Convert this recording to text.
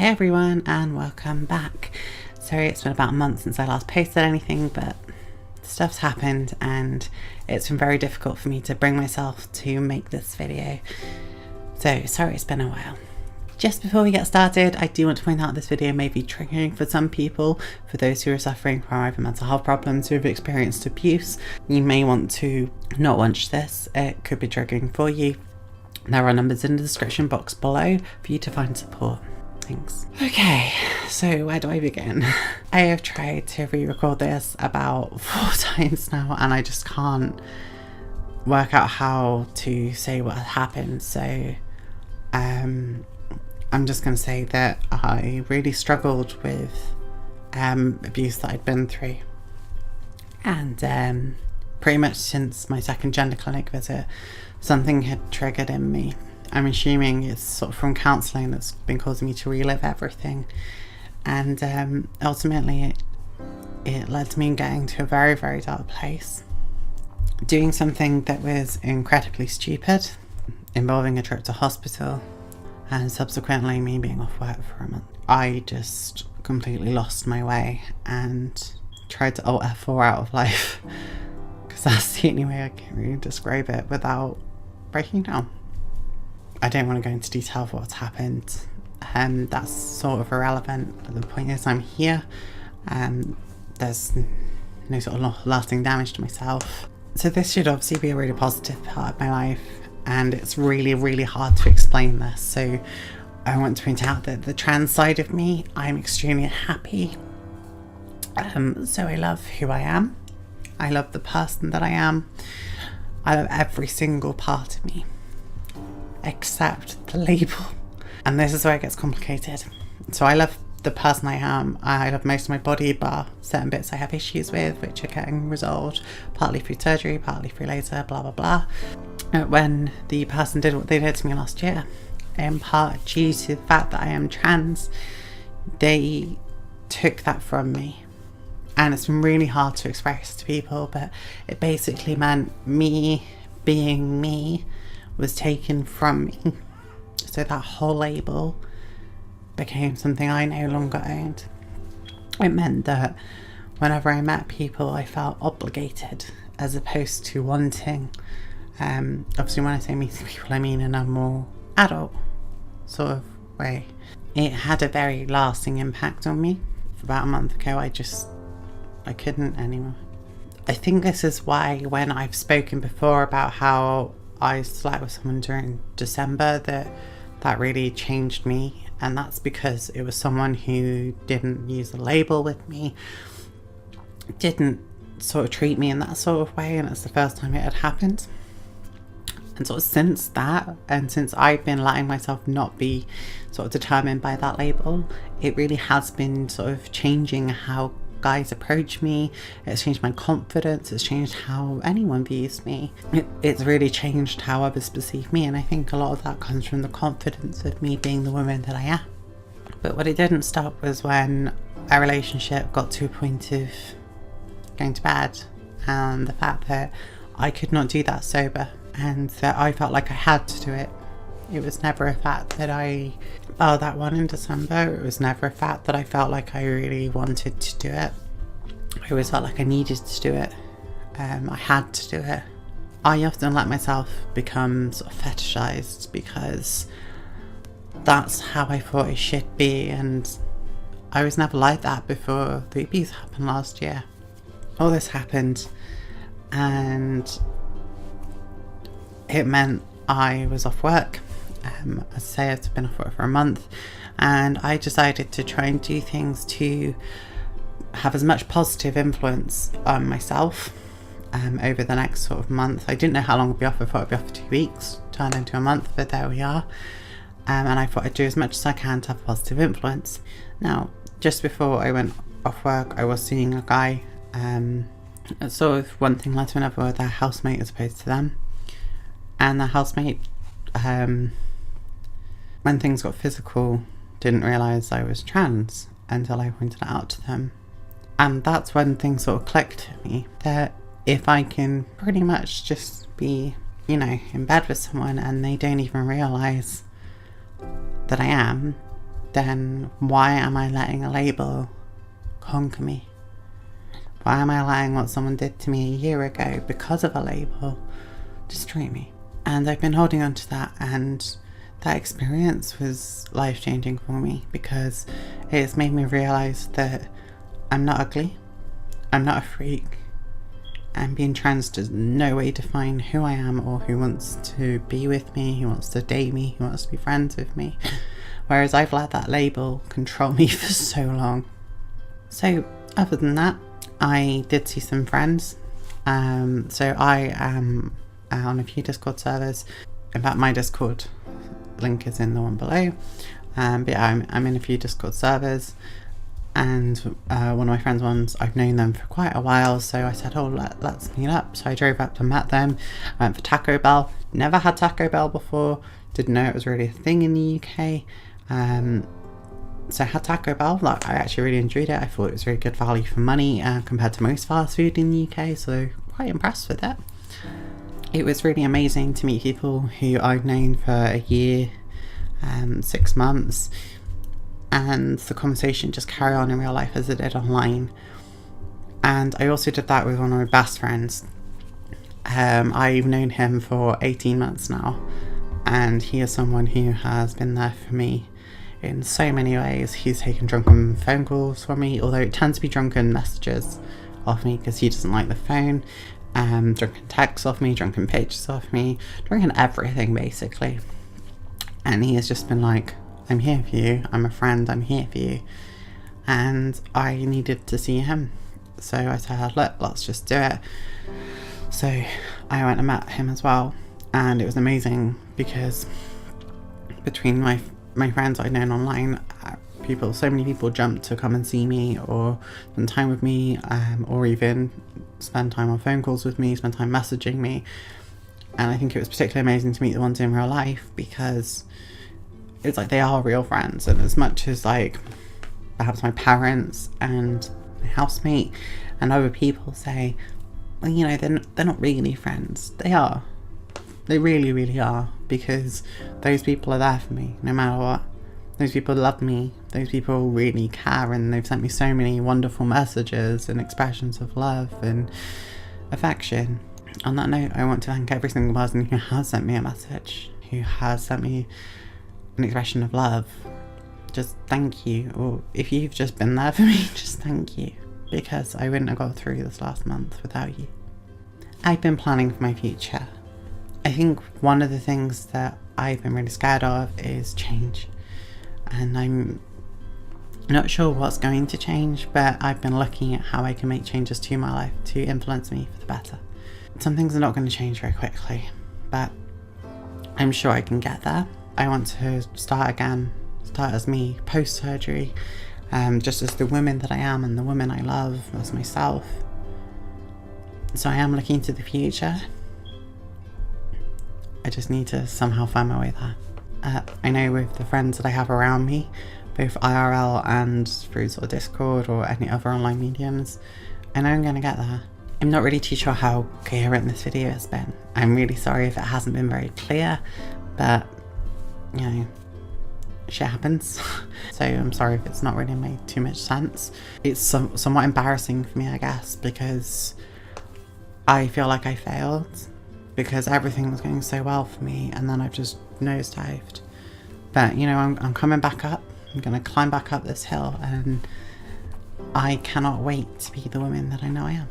Hey everyone, and welcome back. Sorry it's been about a month since I last posted anything, but stuff's happened and it's been very difficult for me to bring myself to make this video. So sorry it's been a while. Just before we get started, I do want to point out this video may be triggering for some people. For those who are suffering from either mental health problems, who have experienced abuse, you may want to not watch this. It could be triggering for you. There are numbers in the description box below for you to find support. Thanks. Okay, so where do I begin? I have tried to re-record this about 4 times now and I just can't work out how to say what happened. So I'm just going to say that I really struggled with abuse that I'd been through, and pretty much since my second gender clinic visit something had triggered in me. I'm assuming it's sort of from counselling that's been causing me to relive everything, and ultimately it led to me getting to a very, very dark place, doing something that was incredibly stupid, involving a trip to hospital, and subsequently me being off work for a month. I just completely lost my way and tried to alt F4 out of life, because that's the only way I can really describe it without breaking down. I don't want to go into detail of what's happened, that's sort of irrelevant, but the point is I'm here, there's no sort of lasting damage to myself. So this should obviously be a really positive part of my life, and it's really, really hard to explain this. So I want to point out that the trans side of me, I'm extremely happy. So I love who I am. I love the person that I am. I love every single part of me, except the label. And this is where it gets complicated. So I love the person I am. I love most of my body, bar certain bits I have issues with, which are getting resolved, partly through surgery, partly through laser, blah, blah, blah. When the person did what they did to me last year, in part due to the fact that I am trans, they took that from me. And it's been really hard to express to people, but it basically meant me being me was taken from me. So that whole label became something I no longer owned. It meant that whenever I met people, I felt obligated as opposed to wanting. Obviously when I say meeting people, I mean in a more adult sort of way. It had a very lasting impact on me. About a month ago, I couldn't anymore. I think this is why when I've spoken before about how I slept with someone during December, that really changed me, and that's because it was someone who didn't use a label with me, didn't sort of treat me in that sort of way, and it's the first time it had happened. And sort of since that, and since I've been letting myself not be sort of determined by that label, it really has been sort of changing how guys approach me. It's changed my confidence, it's changed how anyone views me. It's really changed how others perceive me, and I think a lot of that comes from the confidence of me being the woman that I am. But what it didn't stop was when our relationship got to a point of going to bed, and the fact that I could not do that sober, and that I felt like I had to do it. It was never a fact that I barred that one in December. It was never a fact that I felt like I really wanted to do it. I always felt like I needed to do it. I had to do it. I often let myself become sort of fetishized because that's how I thought it should be, and I was never like that before the abuse happened last year. All this happened, and it meant I was off work. As I say, I've been off work for a month, and I decided to try and do things to have as much positive influence on myself over the next sort of month. I didn't know how long I'd be off. I thought I'd be off for 2 weeks, turned into a month, but there we are. And I thought I'd do as much as I can to have positive influence. Now, just before I went off work, I was seeing a guy, sort of one thing led to another with their housemate as opposed to them. And the housemate, when things got physical, didn't realise I was trans until I pointed it out to them. And that's when things sort of clicked to me, that if I can pretty much just be, you know, in bed with someone and they don't even realise that I am, then why am I letting a label conquer me? Why am I allowing what someone did to me a year ago because of a label destroy me? And I've been holding on to that, and that experience was life-changing for me because it's made me realise that I'm not ugly, I'm not a freak, and being trans does no way define who I am or who wants to be with me, who wants to date me, who wants to be friends with me. Whereas I've let that label control me for so long. So other than that, I did see some friends. So I am on a few Discord servers. In fact, my Discord link is in the one below. But yeah, I'm in a few Discord servers, and one of my friends' ones, I've known them for quite a while, so I said, oh, let's meet up. So I drove up and met them. I went for Taco Bell. Never had Taco Bell before, didn't know it was really a thing in the UK. So I had Taco Bell. Like, I actually really enjoyed it. I thought it was very good value for money compared to most fast food in the UK, so quite impressed with it. It was really amazing to meet people who I've known for a year, 6 months, and the conversation just carry on in real life as it did online. And I also did that with one of my best friends. I've known him for 18 months now, and he is someone who has been there for me in so many ways. He's taken drunken phone calls from me, although it tends to be drunken messages off me because he doesn't like the phone. Drunken texts off me, drunken pictures off me, drunken everything basically. And he has just been like, I'm here for you, I'm a friend, I'm here for you. And I needed to see him, so I said, look, let's just do it. So I went and met him as well, and it was amazing because between my friends I'd known online, so many people jumped to come and see me or spend time with me, or even spend time on phone calls with me, spend time messaging me. And I think it was particularly amazing to meet the ones in real life because it's like they are real friends. And as much as like perhaps my parents and my housemate and other people say, well, you know, they're not really friends, they are. They really, really are, because those people are there for me no matter what. Those people love me, those people really care, and they've sent me so many wonderful messages and expressions of love and affection. On that note, I want to thank every single person who has sent me a message, who has sent me an expression of love. Just thank you. Or if you've just been there for me, just thank you, because I wouldn't have got through this last month without you. I've been planning for my future. I think one of the things that I've been really scared of is change. And I'm not sure what's going to change, but I've been looking at how I can make changes to my life to influence me for the better. Some things are not going to change very quickly, but I'm sure I can get there. I want to start again, start as me post-surgery, just as the woman that I am and the woman I love as myself. So I am looking to the future. I just need to somehow find my way there. I know with the friends that I have around me, both IRL and through sort of Discord or any other online mediums, I know I'm going to get there. I'm not really too sure how coherent this video has been. I'm really sorry if it hasn't been very clear, but, you know, shit happens. So I'm sorry if it's not really made too much sense. It's somewhat embarrassing for me, I guess, because I feel like I failed, because everything was going so well for me, and then I've just nosedived. But, you know, I'm coming back up. I'm going to climb back up this hill, and I cannot wait to be the woman that I know I am.